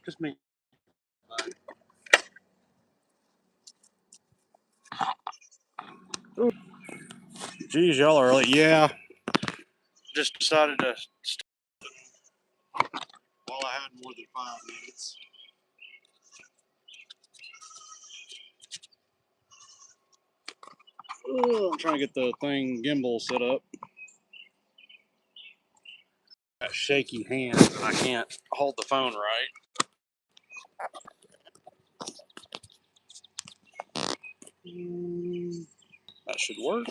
Just me. Geez, y'all are early. Yeah. Just decided to stop while I had more than 5 minutes. I'm trying to get the thing gimbal set up. Got shaky hands and I can't hold the phone right. That should work.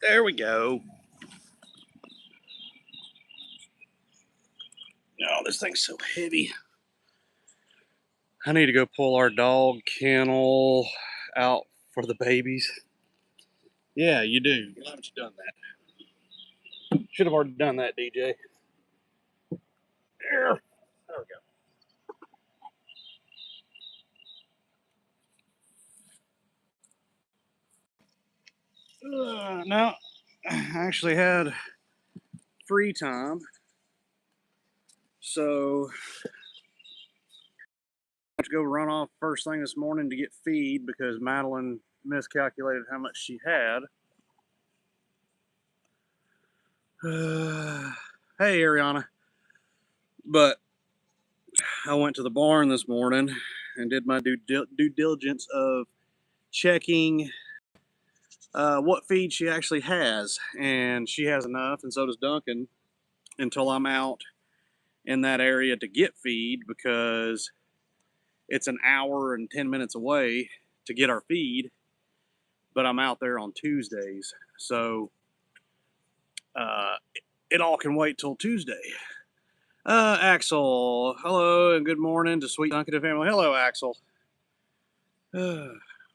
There we go. Oh, this thing's so heavy. I need to go pull our dog kennel out for the babies. Yeah, you do. Why haven't you done that? Should have already done that, DJ. There we go. Now, I actually had free time, so I have to go run off first thing this morning to get feed because Madeline miscalculated how much she had. Hey, Ariana. But I went to the barn this morning and did my due diligence of checking what feed she actually has. And she has enough, and so does Duncan, until I'm out in that area to get feed because it's an hour and 10 minutes away to get our feed. But I'm out there on Tuesdays. So it all can wait till Tuesday. Axel, hello and good morning to Sweet Duncan family. Hello, Axel.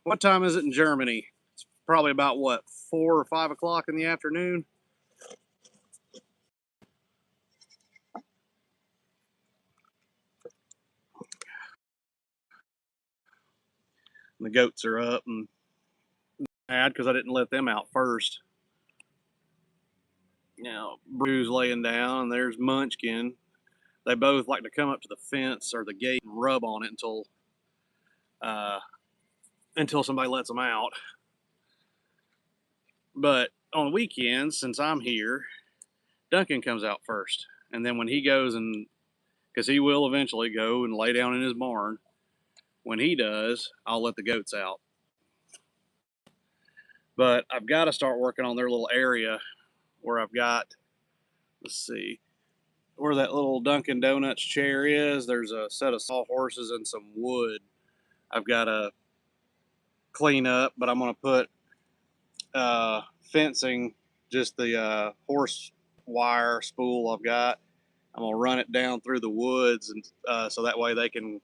What time is it in Germany? It's probably about, what, 4 or 5 o'clock in the afternoon? And the goats are up and mad because I didn't let them out first. You know, Bruce laying down, and there's Munchkin. They both like to come up to the fence or the gate and rub on it until somebody lets them out. But on weekends, since I'm here, Duncan comes out first. And then when he goes because he will eventually go and lay down in his barn, when he does, I'll let the goats out. But I've got to start working on their little area where I've got, let's see, where that little Dunkin' Donuts chair is. There's a set of sawhorses and some wood I've got to clean up, but I'm going to put fencing, just the horse wire spool I've got. I'm going to run it down through the woods, and so that way they can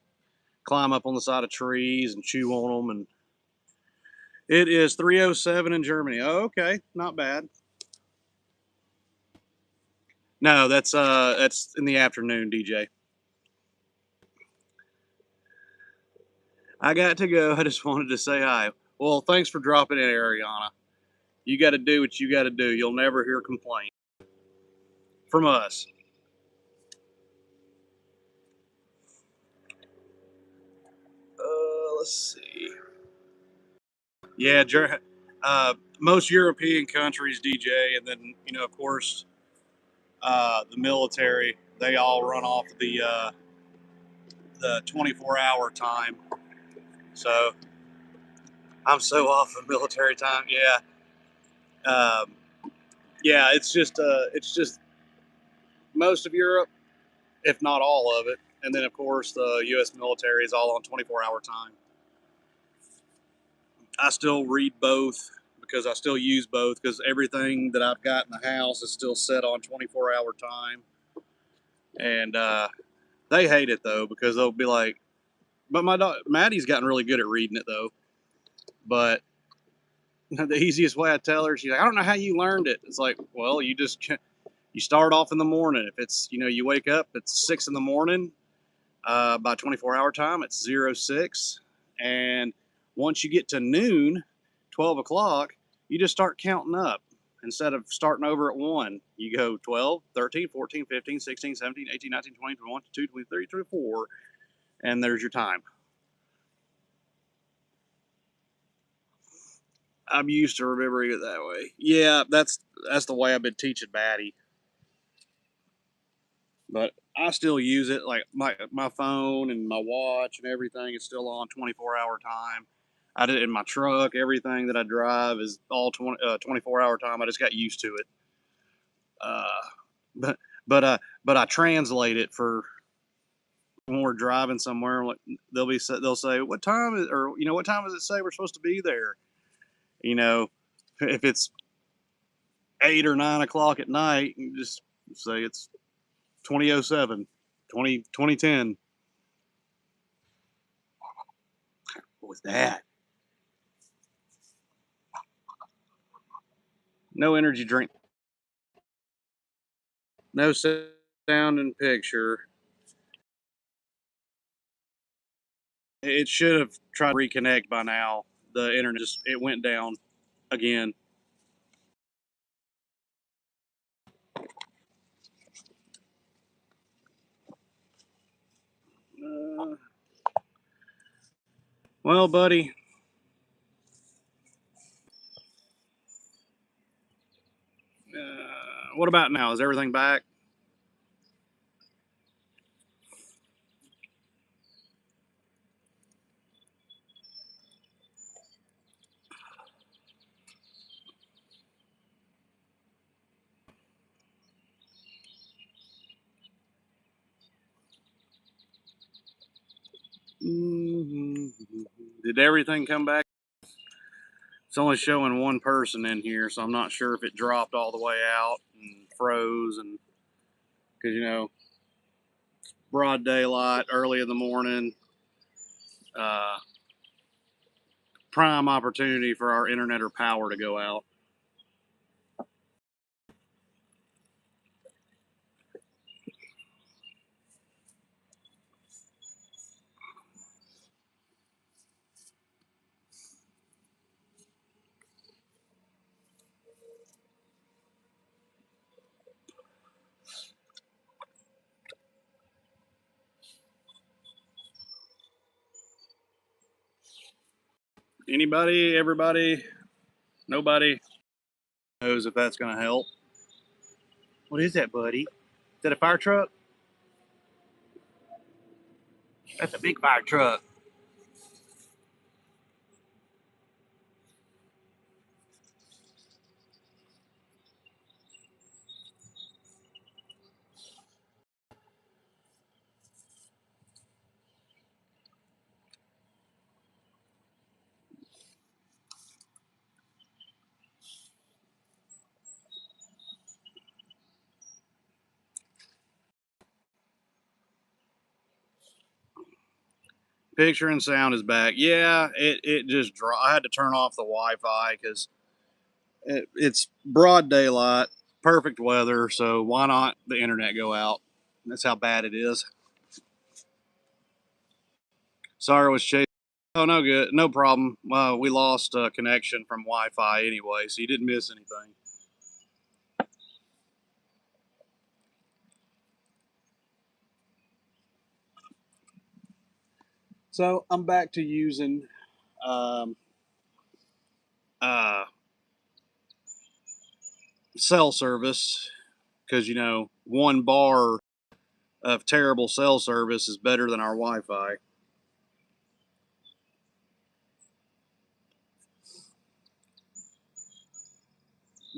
climb up on the side of trees and chew on them. And it is 3:07 in Germany. Oh, okay, not bad. No, that's in the afternoon, DJ. I got to go. I just wanted to say hi. Well, thanks for dropping in, Ariana. You got to do what you got to do. You'll never hear complaint from us. Let's see. Yeah, most European countries, DJ, and then of course, the military. They all run off the 24-hour time. So I'm so off of military time. Yeah. Yeah, it's just most of Europe, if not all of it, and then of course the U.S. military is all on 24-hour time. I still read both because I still use both because everything that I've got in the house is still set on 24-hour time. And they hate it though because they'll be like, but my dog Maddie's gotten really good at reading it though. But the easiest way I tell her, she's like, I don't know how you learned it. It's like, well, you start off in the morning. If it's, you wake up, it's 6 in the morning. By 24-hour time, it's 06. And once you get to noon, 12 o'clock, you just start counting up. Instead of starting over at 1, you go 12, 13, 14, 15, 16, 17, 18, 19, 20, 21, 22, 23, 24, and there's your time. I'm used to remembering it that way. Yeah, that's the way I've been teaching Maddie. But I still use it. Like my phone and my watch and everything is still on 24-hour time. I did it in my truck. Everything that I drive is all 24-hour time. I just got used to it. Uh, but but I translate it for when we're driving somewhere. They'll say what time is, or what time does it say we're supposed to be there? You know, if it's 8 or 9 o'clock at night, you just say it's 2007, 2010. What was that? No energy drink. No sound and picture. It should have tried to reconnect by now. The internet it went down again. Uh, well, buddy, what about now? Is everything back? Mm-hmm. Did everything come back? It's only showing one person in here, so I'm not sure if it dropped all the way out and froze. And because broad daylight, early in the morning, uh, prime opportunity for our internet or power to go out. Anybody, everybody, nobody knows if that's going to help. What is that, buddy? Is that a fire truck? That's a big fire truck. Picture and sound is back. Yeah, it just I had to turn off the Wi-Fi because it's broad daylight, perfect weather. So why not the internet go out? That's how bad it is. Sorry, I was chasing. Oh, no good, no problem. We lost connection from Wi-Fi anyway, so you didn't miss anything. So I'm back to using um, uh, cell service because one bar of terrible cell service is better than our Wi-Fi.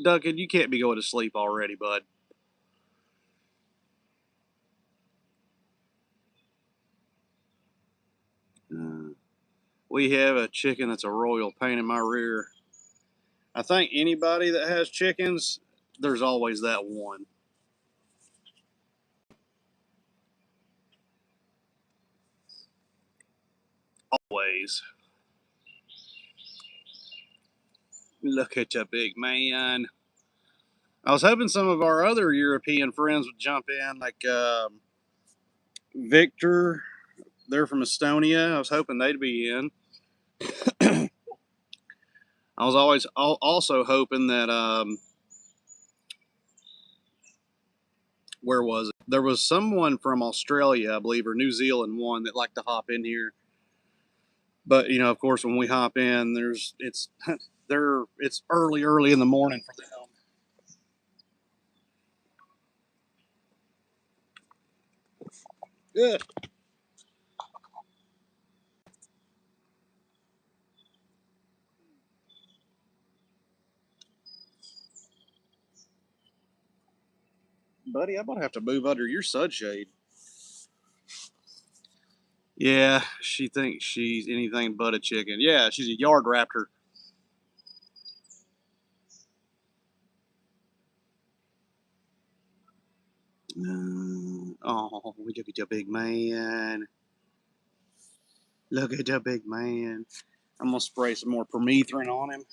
Duncan, you can't be going to sleep already, bud. Uh, We have a chicken that's a royal pain in my rear. I think anybody that has chickens, there's always that one. Always. Look at the big man. I was hoping some of our other European friends would jump in, like Victor. They're from Estonia. I was hoping they'd be in. I was always also hoping that where was it? There was someone from Australia, I believe, or New Zealand one that liked to hop in here. But you know, of course, when we hop in, it's early in the morning for them. Good, buddy. I'm gonna have to move under your sunshade. Yeah, she thinks she's anything but a chicken. Yeah, she's a yard raptor. Oh, look at the big man. Look at the big man. I'm gonna spray some more permethrin on him.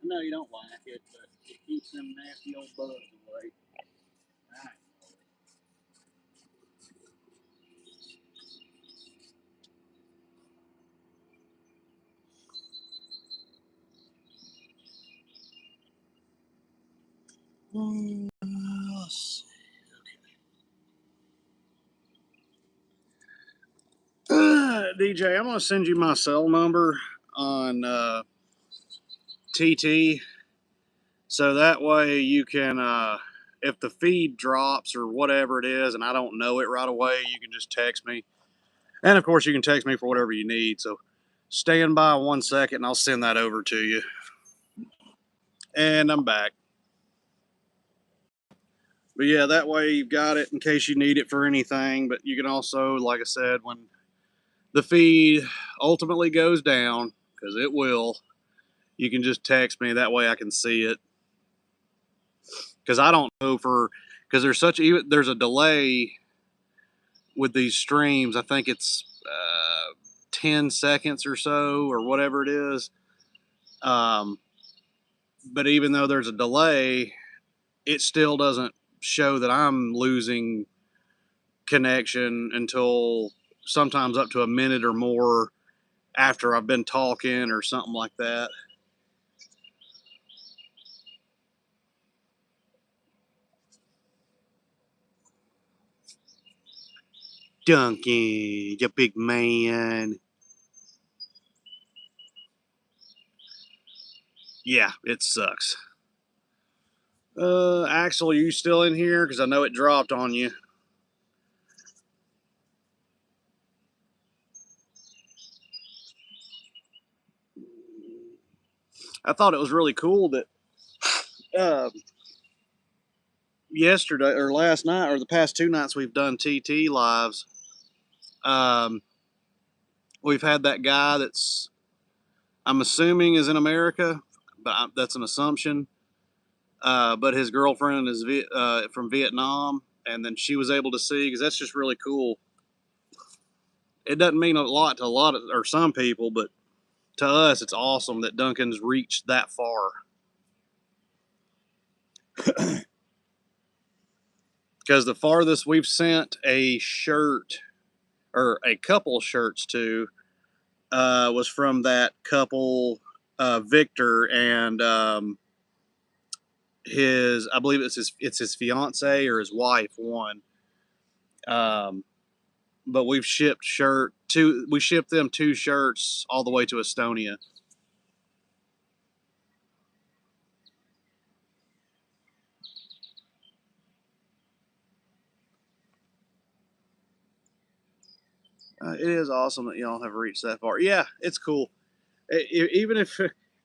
I know you don't like it, but it keeps them nasty old bugs away. Let's see. DJ, I'm gonna send you my cell number on TT, so that way you can, if the feed drops or whatever it is, and I don't know it right away, you can just text me. And of course, you can text me for whatever you need. So stand by 1 second, and I'll send that over to you. And I'm back. But yeah, that way you've got it in case you need it for anything. But you can also, like I said, when the feed ultimately goes down, because it will, you can just text me. That way I can see it. Because I don't know because there's a delay with these streams. I think it's 10 seconds or so or whatever it is. But even though there's a delay, it still doesn't show that I'm losing connection until sometimes up to a minute or more after I've been talking or something like that. Dunkie, you big man. Yeah, it sucks. Axel, are you still in here? Because I know it dropped on you. I thought it was really cool that uh, yesterday or last night or the past 2 nights we've done TT lives. Um, we've had that guy that's I'm assuming is in America, but that's an assumption. But his girlfriend is from Vietnam, and then she was able to see because that's just really cool. It doesn't mean a lot to a lot of or some people, but to us, it's awesome that Duncan's reached that far. Because the farthest we've sent a shirt or a couple shirts to was from that couple, Victor and I believe it's his fiance or his wife won. Um, but we shipped them 2 shirts all the way to Estonia. It is awesome that y'all have reached that far. Yeah, it's cool. Even if,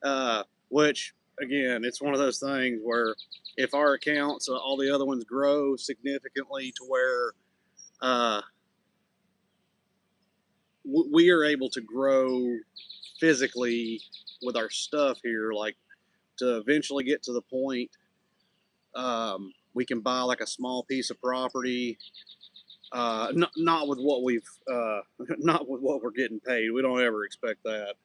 uh, which again, it's one of those things where if our accounts, all the other ones grow significantly to where uh, we are able to grow physically with our stuff here, like to eventually get to the point we can buy like a small piece of property. Not with what not with what we're getting paid. We don't ever expect that,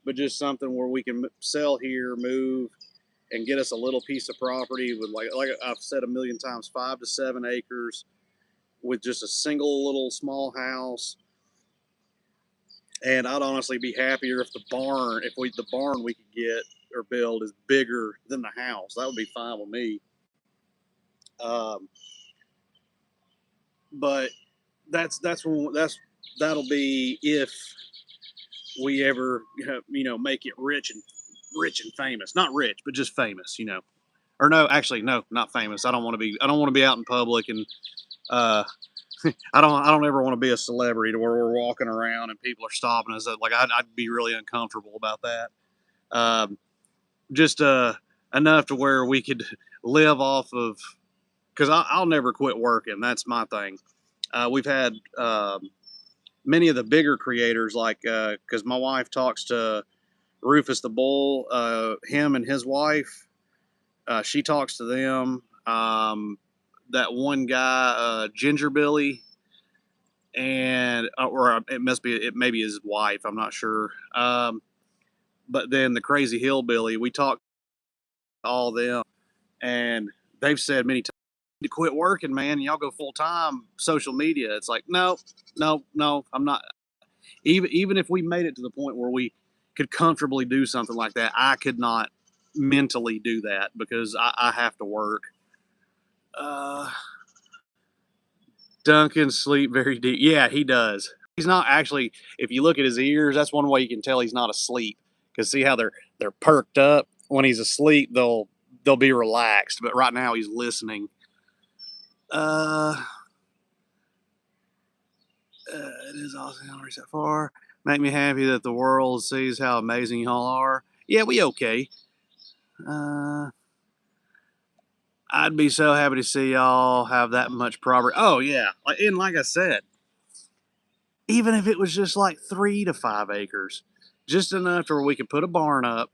but just something where we can sell here, move, and get us a little piece of property with like I've said a million times, 5 to 7 acres with just a single little small house. And I'd honestly be happier if the barn we could get or build is bigger than the house. That would be fine with me. Um, but that'll be if we ever make it rich and famous. Not rich, but just famous. Or no, actually no, not famous. I don't want to be out in public and uh, I don't ever want to be a celebrity to where we're walking around and people are stopping us. Like I'd be really uncomfortable about that. Um, just enough to where we could live off of because I'll never quit working. That's my thing. We've had many of the bigger creators like because my wife talks to Rufus the Bull, him and his wife. She talks to them. That one guy, Ginger Billy, and or it maybe his wife. I'm not sure. But then the Crazy Hillbilly, we talked to all them, and they've said many times to quit working, man. Y'all go full time social media. It's like no, no, no. I'm not. Even if we made it to the point where we could comfortably do something like that, I could not mentally do that because I have to work. Uh, Duncan sleep very deep. Yeah, he does. He's not actually. If you look at his ears, that's one way you can tell he's not asleep. Because see how they're perked up when he's asleep. They'll be relaxed. But right now he's listening. Uh, it is awesome how reach that far. Make me happy that the world sees how amazing y'all are. Yeah, we okay. Uh, I'd be so happy to see y'all have that much property. Oh yeah, and like I said, even if it was just like 3 to 5 acres, just enough to where we could put a barn up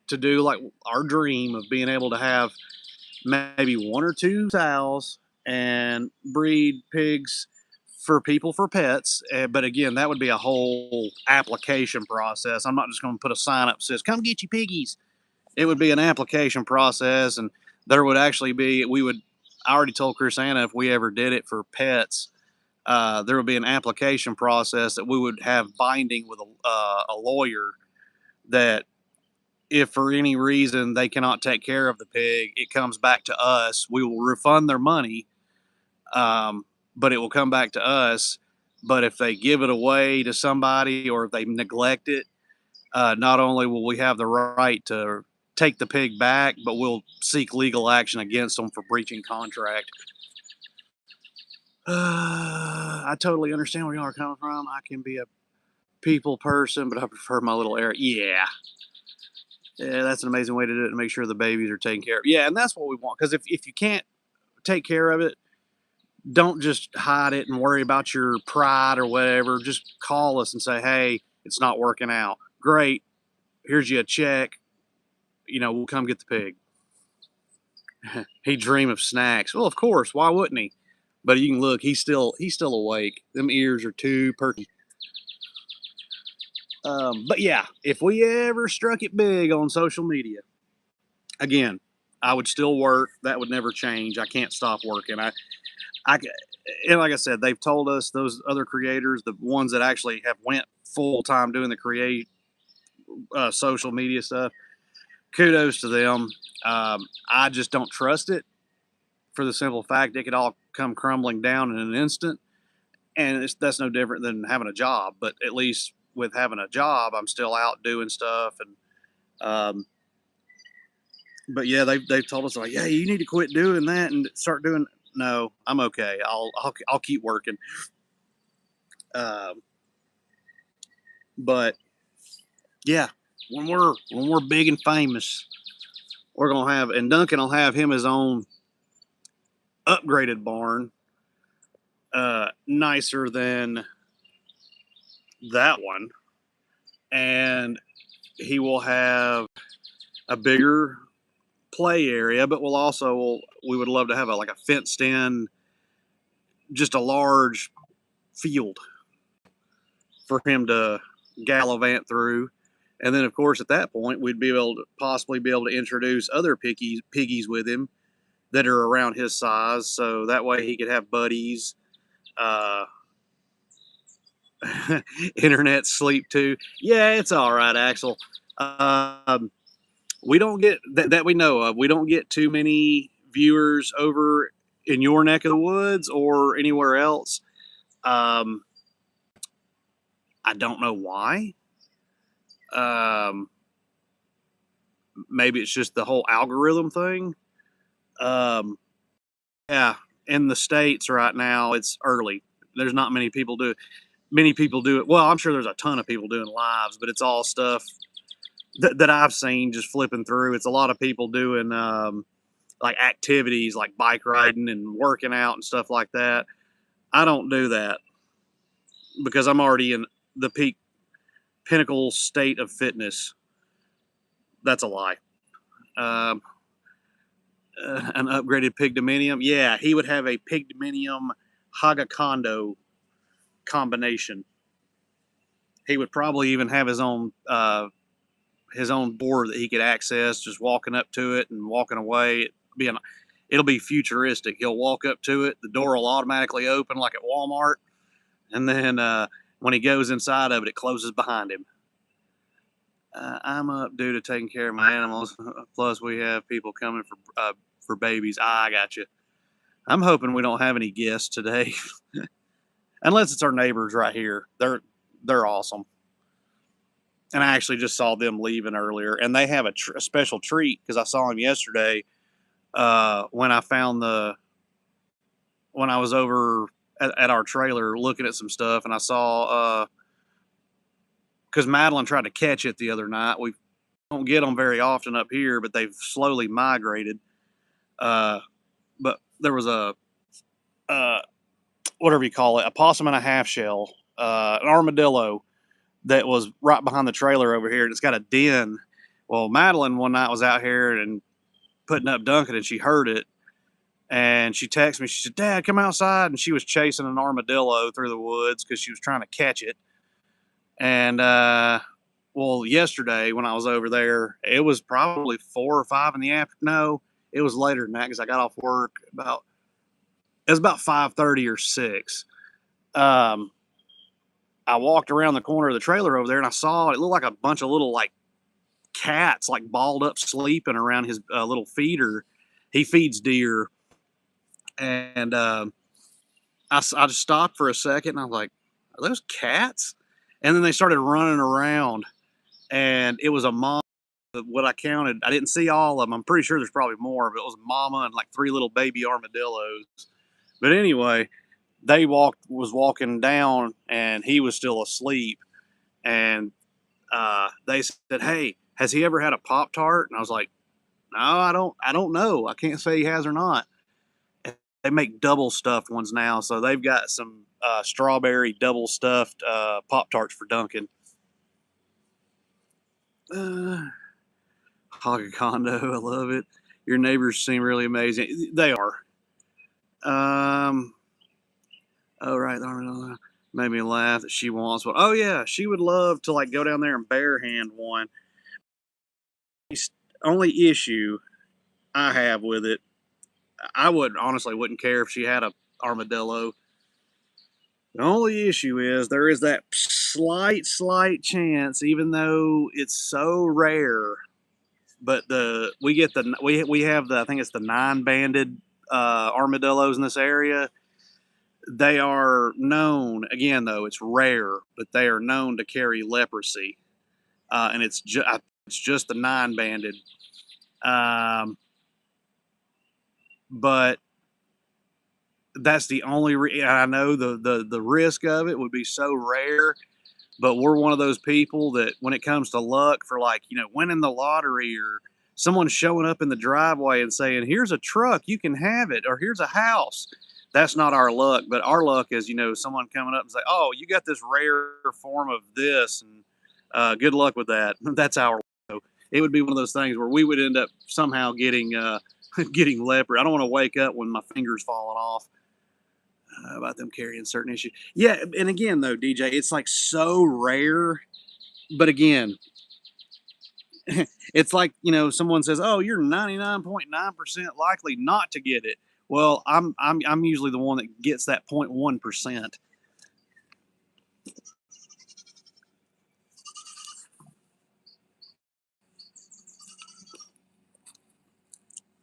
to do like our dream of being able to have maybe 1 or 2 sows and breed pigs for people for pets. But again, that would be a whole application process. I'm not just going to put a sign up that says "Come get your piggies." It would be an application process, and there would actually be we would. I already told Chris Anna if we ever did it for pets, there would be an application process that we would have binding with a lawyer that if for any reason they cannot take care of the pig, it comes back to us. We will refund their money, um, but it will come back to us. But if they give it away to somebody or if they neglect it, not only will we have the right to take the pig back, but we'll seek legal action against them for breaching contract. I totally understand where y'all are coming from. I can be a people person, but I prefer my little area. Yeah, that's an amazing way to do it to make sure the babies are taken care of. Yeah, and that's what we want. Because if you can't take care of it, don't just hide it and worry about your pride or whatever. Just call us and say, hey, it's not working out. Great. Here's you a check. We'll come get the pig. He dream of snacks. Well, of course. Why wouldn't he? But you can look. He's still awake. Them ears are too perky. But yeah, if we ever struck it big on social media, again, I would still work. That would never change. I can't stop working. I, and like I said, they've told us those other creators, the ones that actually have went full time doing the social media stuff, kudos to them. I just don't trust it for the simple fact it could all come crumbling down in an instant. And that's no different than having a job. But at least with having a job, I'm still out doing stuff. And but yeah, they've told us like, yeah, you need to quit doing that and start doing. No, I'm okay. I'll keep working. But yeah, when we're big and famous, we're gonna have, and Duncan will have him his own upgraded barn, nicer than that one, and he will have a bigger play area, but we would love to have like a fenced in, just a large field for him to gallivant through. And then, of course, at that point, we'd be able to possibly be able to introduce other piggies with him that are around his size, so that way he could have buddies. Uh, internet sleep too. Yeah, it's all right, Axel. We don't get that we know of. We don't get too many viewers over in your neck of the woods or anywhere else. I don't know why. Maybe it's just the whole algorithm thing. Yeah, in the States right now, it's early. There's not many people do. Many people do it. Well, I'm sure there's a ton of people doing lives, but it's all stuff that I've seen just flipping through. It's a lot of people doing like activities like bike riding and working out and stuff like that. I don't do that because I'm already in the pinnacle state of fitness. That's a lie. Um, an upgraded pigdominium. Yeah, he would have a pigdominium hagakondo combination. He would probably even have his own board that he could access, just walking up to it and walking away. It'll be futuristic. He'll walk up to it, the door will automatically open like at Walmart, and then when he goes inside of it, it closes behind him. I'm up due to taking care of my animals. Plus, we have people coming for babies. I got you. I'm hoping we don't have any guests today, unless it's our neighbors right here. They're awesome. And I actually just saw them leaving earlier, and they have a special treat because I saw him yesterday when I was over at our trailer looking at some stuff, and I saw because Madeline tried to catch it the other night. We don't get them very often up here, but they've slowly migrated. But there was a whatever you call it, a possum and a half shell, an armadillo that was right behind the trailer over here, and it's got a den. Well, Madeline one night was out here and putting up Duncan, and she heard it, and she texted me. She said, "Dad, come outside," and she was chasing an armadillo through the woods because she was trying to catch it. And well, yesterday when I was over there, it was probably 4 or 5 in the afternoon. No, it was later than that because I got off work it was about 5:30 or 6. I walked around the corner of the trailer over there and I saw it looked like a bunch of little like cats like balled up sleeping around his little feeder. He feeds deer. And I just stopped for a second and I was like, are those cats? And then they started running around, and it was a mom. What I counted, I didn't see all of them. I'm pretty sure there's probably more, but it was a mama and like 3 little baby armadillos. But anyway, was walking down and he was still asleep, and they said, "Hey, has he ever had a Pop-Tart?" And I was like, "No, I don't know. I can't say he has or not." And they make double stuffed ones now, so they've got some strawberry double stuffed Pop-Tarts for Duncan. Hog condo, I love it. Your neighbors seem really amazing. They are. Oh right, made me laugh that she wants one. Oh yeah, she would love to like go down there and bare hand one. Only issue I have with it, I wouldn't care if she had a armadillo. The only issue is there is that slight chance, even though it's so rare, but we have the, I think it's the 9-banded armadillos in this area. They are known, again though it's rare, but they are known to carry leprosy, and it's just the 9-banded. But that's the only I know the risk of it would be so rare, but we're one of those people that when it comes to luck for, like, winning the lottery, or someone showing up in the driveway and saying, here's a truck, you can have it, or here's a house. That's not our luck, but our luck is, someone coming up and say, oh, you got this rare form of this, and good luck with that. That's our luck. So it would be one of those things where we would end up somehow getting getting leopard. I don't want to wake up when my finger's falling off. About them carrying certain issues. Yeah, and again though, DJ, it's like so rare. But again, it's like, someone says, "Oh, you're 99.9% likely not to get it." Well, I'm usually the one that gets that 0.1%.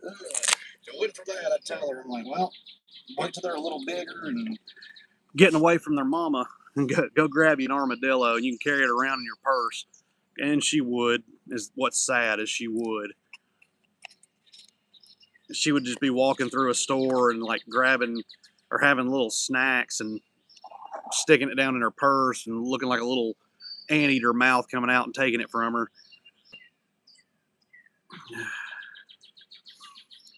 To wait for that, I tell her, I'm like, well, wait till they're a little bigger and getting away from their mama, and go grab you an armadillo, and you can carry it around in your purse. And she would. Is what's sad is she would. She would just be walking through a store and like grabbing or having little snacks and sticking it down in her purse and looking like a little anteater mouth coming out and taking it from her.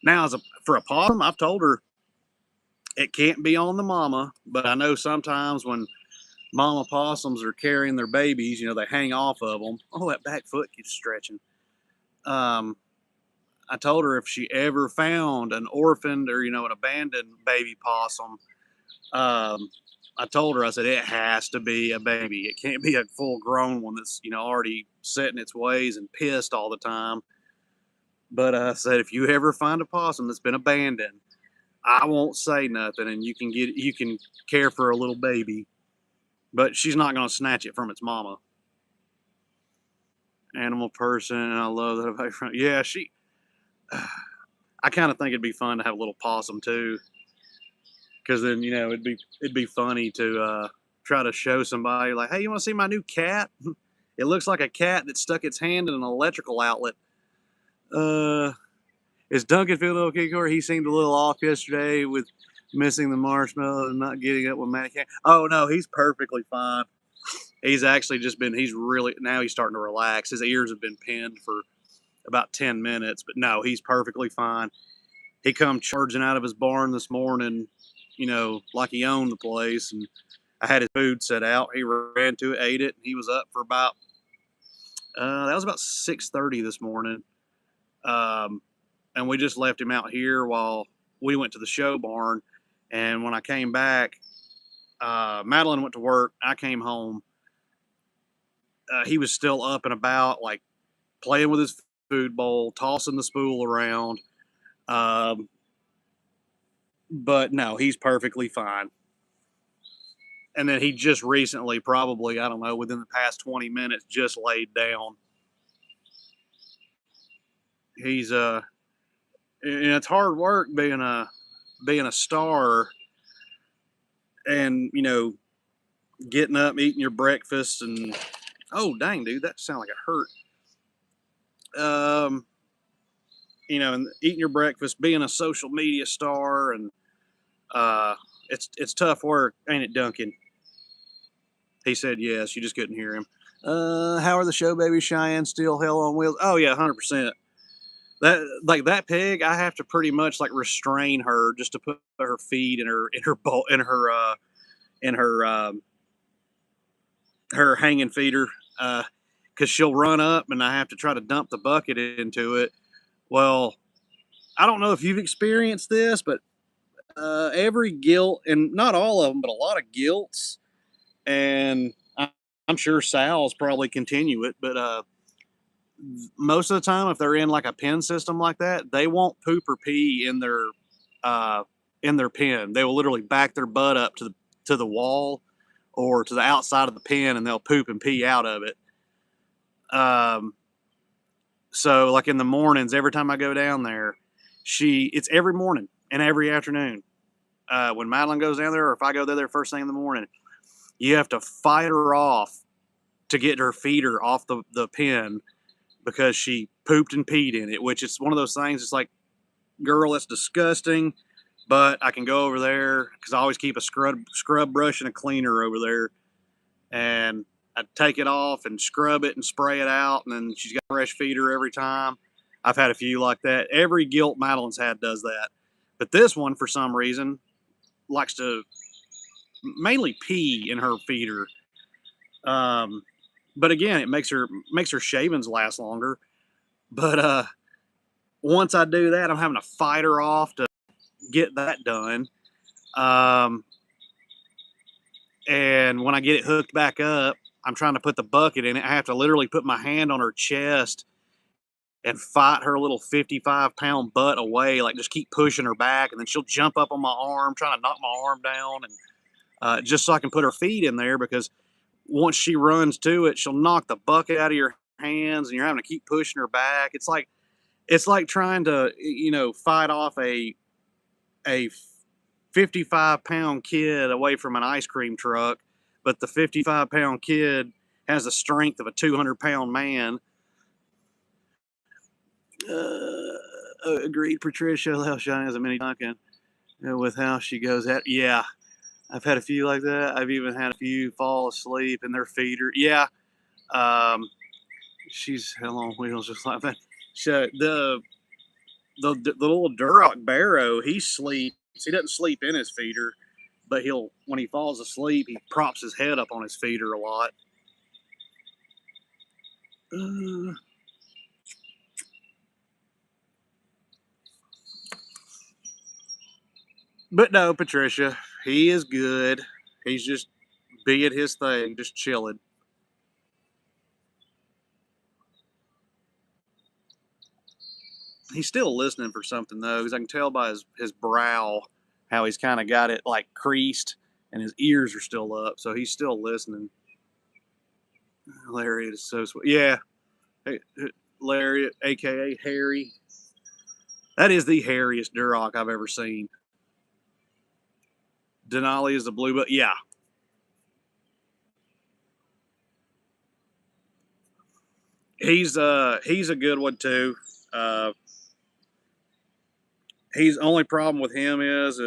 Now, for a possum, I've told her it can't be on the mama, but I know sometimes when mama possums are carrying their babies, they hang off of them. Oh, that back foot keeps stretching. I told her if she ever found an orphaned or, an abandoned baby possum, I told her, I said, it has to be a baby. It can't be a full grown one that's, already set in its ways and pissed all the time. But I said, if you ever find a possum that's been abandoned, I won't say nothing, and you can care for a little baby, but she's not going to snatch it from its mama. Animal person, and I love that. Yeah, I kind of think it'd be fun to have a little possum too, because then it'd be funny to try to show somebody like, hey, you want to see my new cat? It looks like a cat that stuck its hand in an electrical outlet. Is Duncan feeling okay, Corey? He seemed a little off yesterday with missing the marshmallow and not getting up with Matt. Oh no, he's perfectly fine. He's actually he's starting to relax. His ears have been pinned for about 10 minutes, but no, he's perfectly fine. He come charging out of his barn this morning, like he owned the place, and I had his food set out. He ran to it, ate it, and he was up for about that was about 6:30 this morning. And we just left him out here while we went to the show barn. And when I came back, Madeline went to work. I came home. He was still up and about, like playing with his food bowl, tossing the spool around. But no, he's perfectly fine. And then he just recently, probably, I don't know, within the past 20 minutes, just laid down. He's and it's hard work being a star, and getting up, eating your breakfast, and oh dang, dude, that sounded like it hurt. And eating your breakfast, being a social media star, and it's tough work, ain't it, Duncan? He said yes. You just couldn't hear him. How are the show baby Cheyenne still hell on wheels? Oh yeah, 100%. That pig, I have to pretty much like restrain her just to put her feet in her bowl her hanging feeder, because she'll run up and I have to try to dump the bucket into it. Well, I don't know if you've experienced this, but every gilt, and not all of them, but a lot of gilts, and I'm sure Sal's probably continue it, but most of the time, if they're in like a pen system like that, they won't poop or pee in their pen. They will literally back their butt up to the wall or to the outside of the pen, and they'll poop and pee out of it. So like in the mornings, every time I go down there, it's every morning and every afternoon. When Madeline goes down there, or if I go there first thing in the morning, you have to fight her off to get her feeder off the pen because she pooped and peed in it, which is one of those things. It's like, girl, that's disgusting, but I can go over there because I always keep a scrub brush and a cleaner over there, and I take it off and scrub it and spray it out, and then she's got a fresh feeder every time. I've had a few like that. Every gilt Madeline's had does that, but this one, for some reason, likes to mainly pee in her feeder. But again, it makes her shavings last longer. But once I do that, I'm having to fight her off to get that done. And when I get it hooked back up, I'm trying to put the bucket in it. I have to literally put my hand on her chest and fight her little 55-pound butt away, like just keep pushing her back, and then she'll jump up on my arm, trying to knock my arm down, and just so I can put her feet in there, because once she runs to it, she'll knock the bucket out of your hands, and you're having to keep pushing her back. It's like trying to, fight off a 55-pound kid away from an ice cream truck, but the 55-pound kid has the strength of a 200-pound man. Agreed, Patricia. How shiny as a mini Duncan with how she goes at. Yeah, I've had a few like that. I've even had a few fall asleep in their feeder. Yeah, she's hell on wheels just like that. So the little Duroc Barrow, he sleeps. He doesn't sleep in his feeder, but when he falls asleep, he props his head up on his feeder a lot. But no, Patricia, he is good. He's just being his thing, just chilling. He's still listening for something though, because I can tell by his brow how he's kind of got it like creased, and his ears are still up, so he's still listening. Larry is so sweet. Yeah, hey, Larry, aka Harry. That is the hairiest Duroc I've ever seen. Denali is the blue, but yeah. He's a good one too. Uh, he's only problem with him is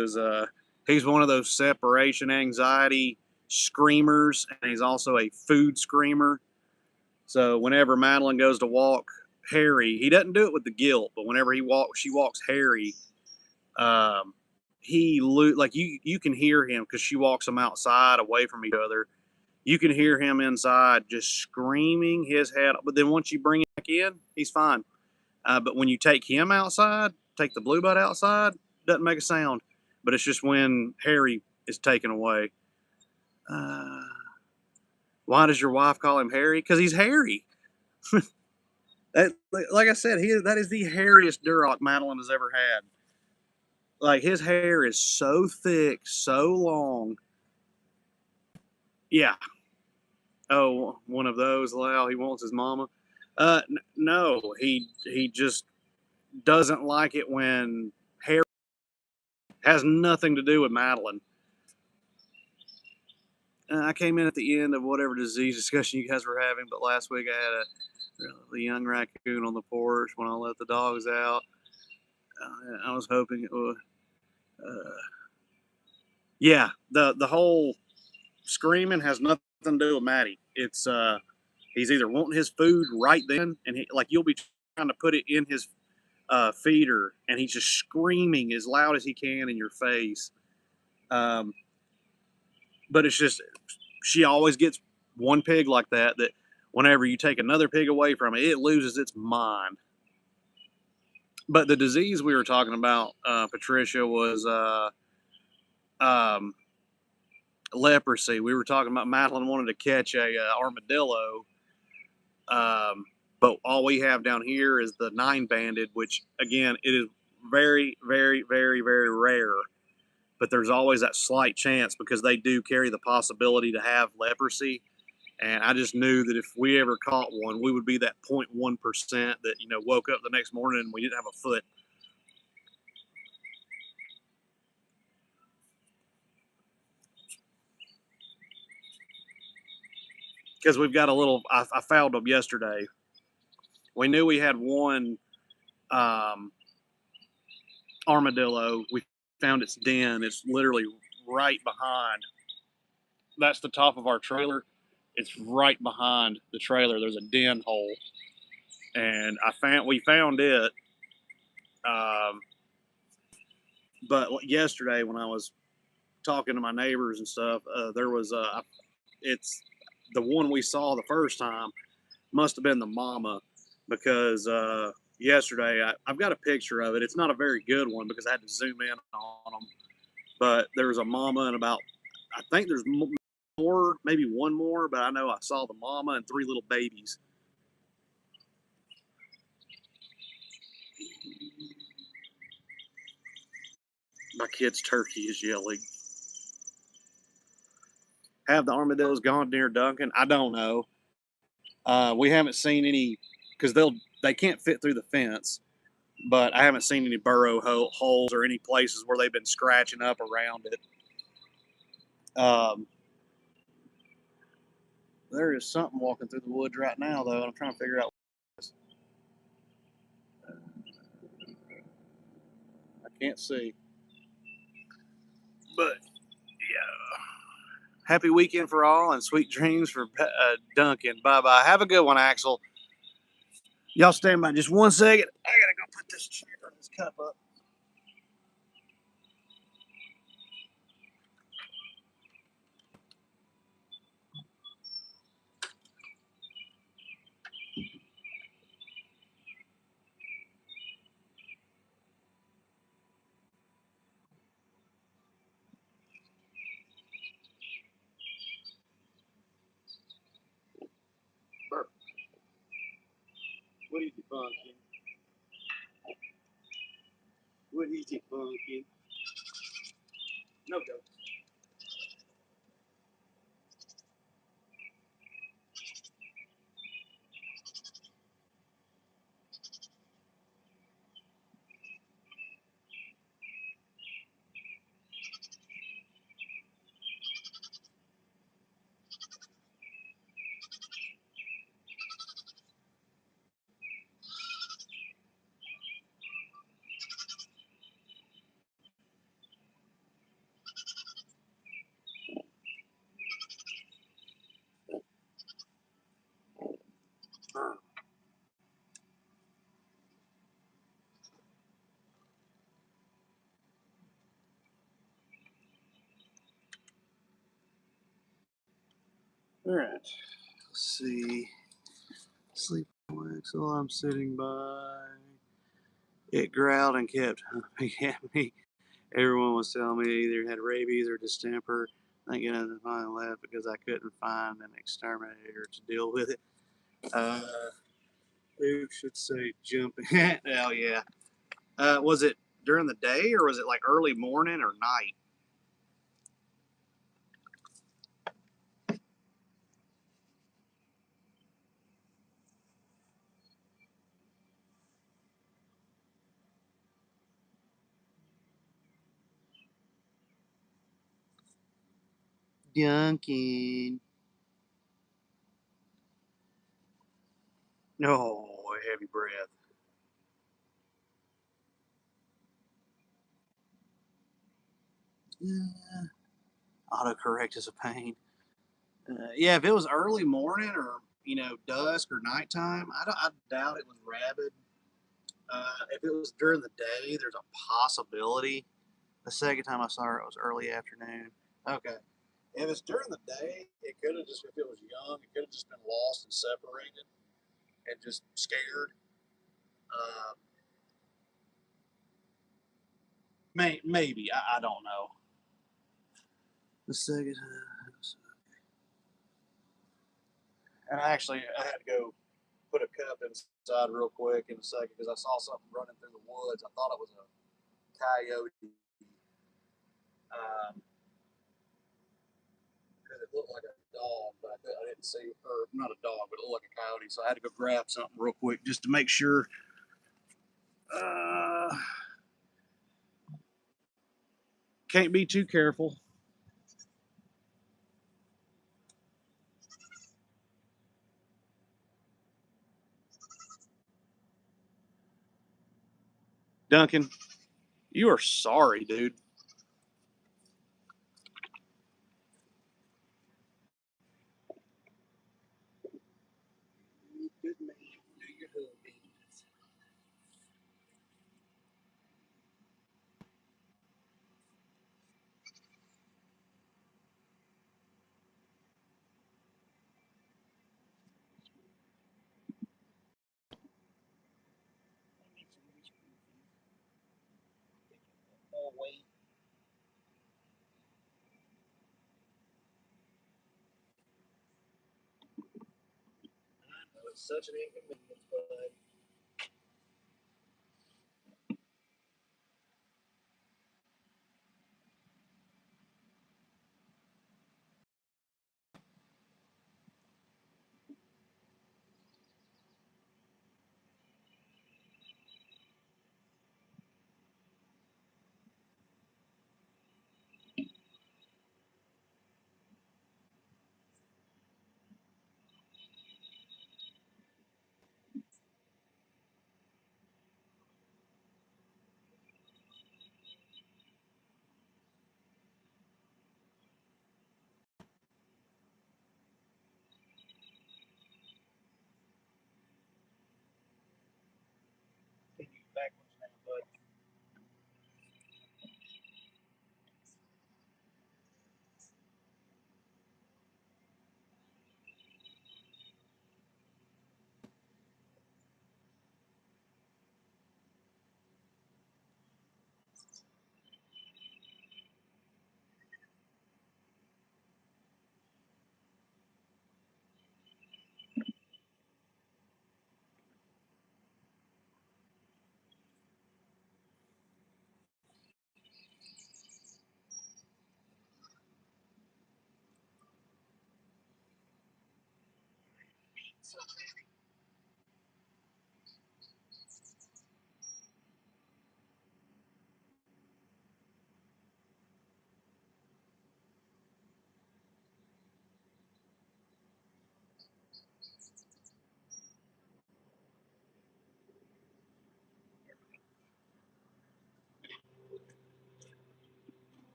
he's one of those separation anxiety screamers, and he's also a food screamer. So whenever Madeline goes to walk Harry, he doesn't do it with the guilt, but whenever she walks Harry, um, like you can hear him because she walks them outside away from each other. You can hear him inside just screaming his head. But then once you bring him back in, he's fine. But when you take him outside, take the blue butt outside, doesn't make a sound. But it's just when Harry is taken away. Why does your wife call him Harry? Because he's hairy. Like I said, that is the hairiest Duroc Madeline has ever had. Like, his hair is so thick, so long. Yeah. Oh, one of those. Wow, he wants his mama. No, he just doesn't like it when hair has nothing to do with Madeline. I came in at the end of whatever disease discussion you guys were having, but last week I had a young raccoon on the porch when I let the dogs out. I was hoping it would. Yeah, the whole screaming has nothing to do with Maddie. It's he's either wanting his food right then, and like you'll be trying to put it in his feeder, and he's just screaming as loud as he can in your face. But it's just, she always gets one pig like that whenever you take another pig away from it, it loses its mind. But the disease we were talking about, Patricia, was um, leprosy. We were talking about Madeline wanted to catch a armadillo, but all we have down here is the 9-banded, which again, it is very, very, very, very rare. But there's always that slight chance because they do carry the possibility to have leprosy. And I just knew that if we ever caught one, we would be that 0.1% that, woke up the next morning and we didn't have a foot. Because we've got a little, I fouled them yesterday. We knew we had one armadillo. We found its den. It's literally right behind. That's the top of our trailer. It's right behind the trailer. There's a den hole, and we found it. But yesterday when I was talking to my neighbors and stuff, there was it's the one we saw the first time must have been the mama, because yesterday I've got a picture of it. It's not a very good one because I had to zoom in on them, but there was a mama and I think there's more, maybe one more, but I know I saw the mama and 3 little babies. My kid's turkey is yelling. Have the armadillos gone near Duncan? I don't know. We haven't seen any, because they can't fit through the fence, but I haven't seen any burrow holes or any places where they've been scratching up around it. There is something walking through the woods right now, though, and I'm trying to figure out what it is. I can't see. But, yeah. Happy weekend for all and sweet dreams for Duncan. Bye-bye. Have a good one, Axel. Y'all stand by just 1 second. I got to go put this cup up. Burp. What is it, pumpkin? What is it, pumpkin? No, go. All right. Let's see. Sleep on Axel. I'm sitting by. It growled and kept humping at me. Everyone was telling me I either had rabies or distemper. Thank goodness I finally left because I couldn't find an exterminator to deal with it. Who should say jumping? Hell yeah. Was it during the day or was it like early morning or night? Duncan. Oh, heavy breath. Autocorrect is a pain. Yeah, if it was early morning or dusk or nighttime, I doubt it was rabid. If it was during the day, there's a possibility. The second time I saw her, it was early afternoon. Okay. If it's during the day, it could have just, if it was young, it could have just been lost and separated and just scared. Uh, maybe. I don't know. The second time. And I had to go put a cup inside real quick in a second because I saw something running through the woods. I thought it was a coyote. Because it looked like a dog, but I didn't couldn't see, or not a dog, but it looked like a coyote. So I had to go grab something real quick just to make sure. Can't be too careful. Duncan, you are sorry, dude. Good man. Do your hood. Oh, wait. It's such an inconvenience, but backwards now, but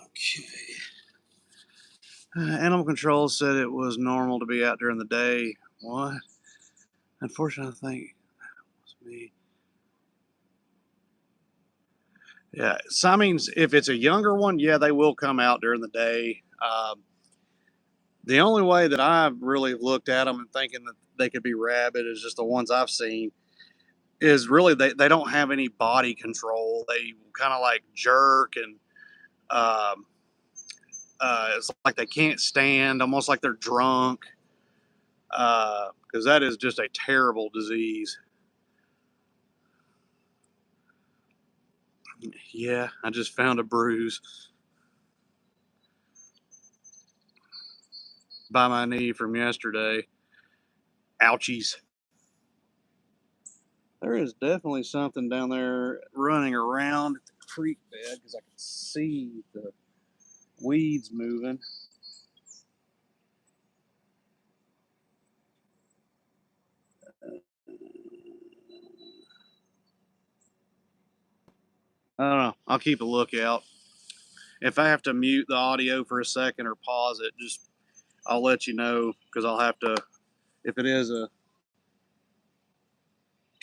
okay. Animal control said it was normal to be out during the day. What? Unfortunately, I think it was me. Yeah, so I mean, if it's a younger one, yeah, they will come out during the day. The only way that I've really looked at them and thinking that they could be rabid is just the ones I've seen is really they don't have any body control. They kind of like jerk and um, it's like they can't stand, almost like they're drunk. Because that is just a terrible disease. Yeah, I just found a bruise by my knee from yesterday. Ouchies. There is definitely something down there running around at the creek bed because I can see the weeds moving. I don't know. I'll keep a lookout. If I have to mute the audio for a second or pause it, just I'll let you know because I'll have to. If it is a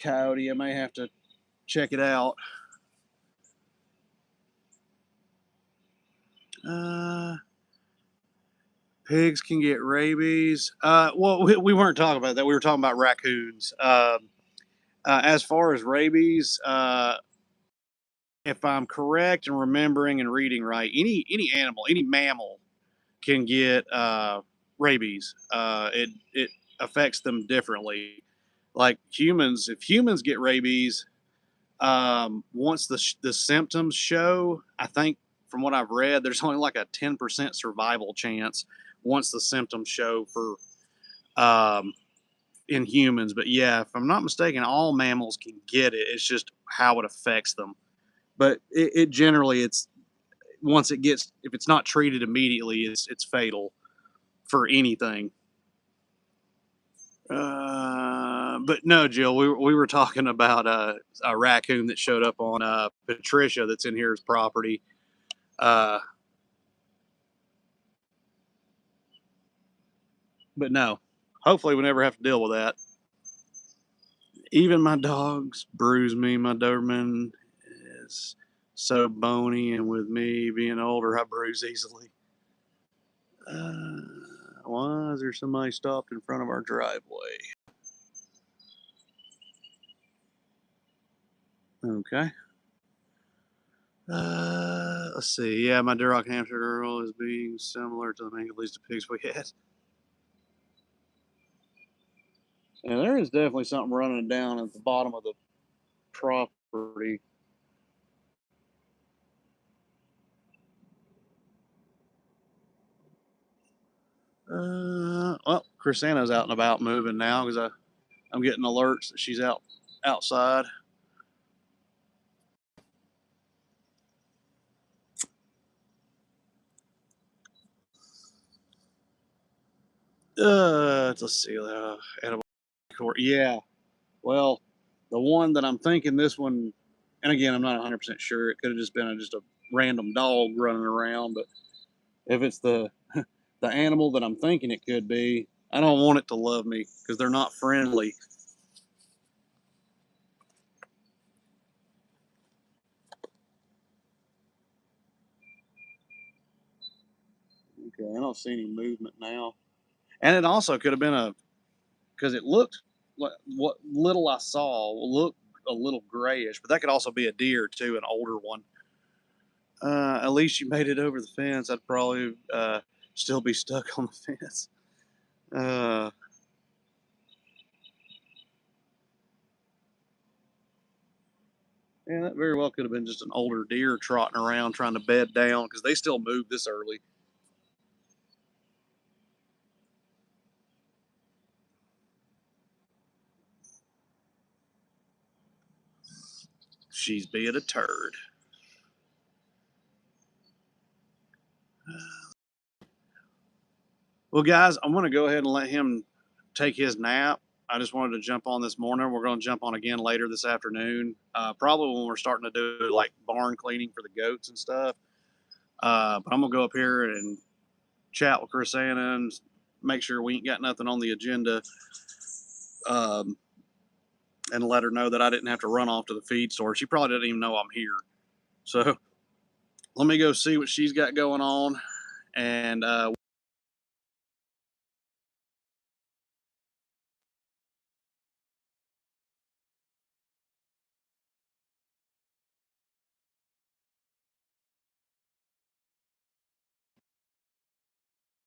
coyote, I may have to check it out. Uh, Pigs can get rabies. Well, we weren't talking about that. We were talking about raccoons. As far as rabies, if I'm correct and remembering and reading right, any animal, any mammal can get rabies. It affects them differently. Like humans, if humans get rabies, once the symptoms show, I think from what I've read, there's only like a 10% survival chance once the symptoms show for um, in humans. But yeah, if I'm not mistaken, all mammals can get it. It's just how it affects them. But it generally, it's once it gets, if it's not treated immediately, it's fatal for anything. But no, Jill, we were talking about a raccoon that showed up on Patricia that's in here's property. Uh, but no, hopefully we never have to deal with that. Even my dogs bruise me. My Doberman is so bony, and with me being older, I bruise easily. Uh, why is there somebody stopped in front of our driveway? Okay. Let's see. Yeah, my Duroc Hamster girl is being similar to the Mangalese pigs we had. And there is definitely something running down at the bottom of the property. Well, Chrisana's out and about moving now because I'm getting alerts that she's outside. Let's see. Animal court. Yeah. Well, the one that I'm thinking this one, and again, I'm not 100% sure. It could have just been just a random dog running around, but if it's the animal that I'm thinking it could be, I don't want it to love me because they're not friendly. Okay, I don't see any movement now. And it also could have been because it looked like what little I saw looked a little grayish, but that could also be a deer too, an older one. At least you made it over the fence. I'd probably still be stuck on the fence. Uh, yeah, that very well could have been just an older deer trotting around trying to bed down because they still move this early. She's being a turd. Well, guys, I'm going to go ahead and let him take his nap. I just wanted to jump on this morning. We're going to jump on again later this afternoon, probably when we're starting to do like barn cleaning for the goats and stuff. But I'm going to go up here and chat with Chris Anna and make sure we ain't got nothing on the agenda, um, and let her know that I didn't have to run off to the feed store. She probably didn't even know I'm here. So let me go see what she's got going on, and